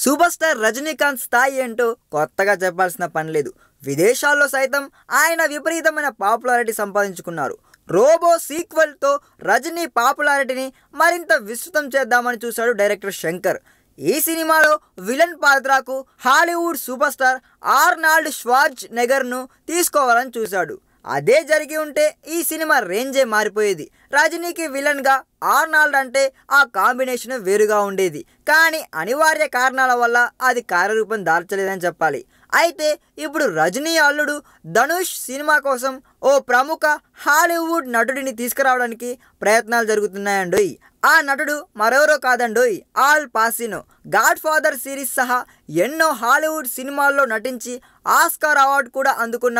Super star Rajinikanth స్థాయి ఏంటో కొత్తగా చెప్పాల్సిన పని లేదు. విదేశాల్లో సైతం ఆయన విపరీతమైన పాపులారిటీ సంపాదించుకున్నారు. రోబో సీక్వెల్తో రజనీ పాపులారిటీని మరింత విస్తృతం చేద్దామని చూశాడు డైరెక్టర్ శంకర్. ఈ సినిమాలో విలన్ పాత్రకు హాలీవుడ్ సూపర్ స్టార్ ఆర్నాల్డ్ ష్వార్జ్ నెగర్ను తీసుకోవాలని చూశాడు. అదే జరిగి ఉంటే ఈ సినిమా రేంజే మారిపోయేది. రజనీకి విలన్గా ఆర్నాల్డ్ అంటే ఆ కాంబినేషన్ వేరుగా ఉండేది. కానీ అనివార్య కారణాల వల్ల అది కార్యరూపం దాల్చలేదని చెప్పాలి. అయితే ఇప్పుడు రజనీ అల్లుడు ధనుష్ సినిమా కోసం ఓ ప్రముఖ హాలీవుడ్ నటుడిని తీసుకురావడానికి ప్రయత్నాలు జరుగుతున్నాయండోయ్. ఆ నటుడు మరెవరో కాదండోయ్, Al Pacino. Godfather series సహా ఎన్నో హాలీవుడ్ సినిమాల్లో నటించి ఆస్కార్ అవార్డు కూడా అందుకున్న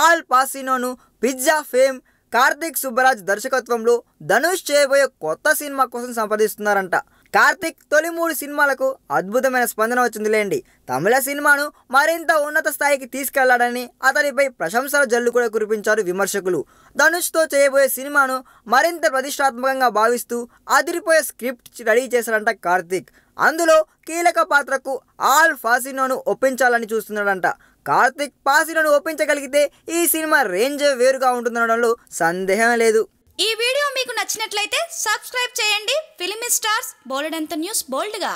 ఆల్ పాసినోను పిజ్జా ఫేమ్ కార్తిక్ సుబ్బరాజ్ దర్శకత్వంలో ధనుష్ చేయబోయే కొత్త సినిమా కోసం సంప్రదిస్తున్నారంట. కార్తిక్ తొలి 3 సినిమాలకు అద్భుతమైన స్పందన వచ్చిందిలేండి. తమిళ సినిమాను మరింత ఉన్నత స్థాయికి తీసుకెళ్లాడని అతనిపై ప్రశంసల జల్లు కూడా కురిపించారు విమర్శకులు. ధనుష్తో చేయబోయే సినిమాను మరింత ప్రతిష్టాత్మకంగా భావిస్తూ అదిరిపోయే స్క్రిప్ట్ రెడీ చేశాడంట కార్తిక్. అందులో కీలక పాత్రకు ఆల్ పాసినోను ఒప్పించాలని చూస్తున్నాడంట. కార్తిక్ పాసినోను ఒప్పించగలిగితే ఈ సినిమా రేంజ్ వేరుగా ఉంటుందనడంలో సందేహం లేదు. ఈ వీడియో మీకు నచ్చినట్లయితే సబ్స్క్రైబ్ చేయండి. ఫిలిమి స్టార్స్ బోలెడంత న్యూస్ బోల్డ్గా.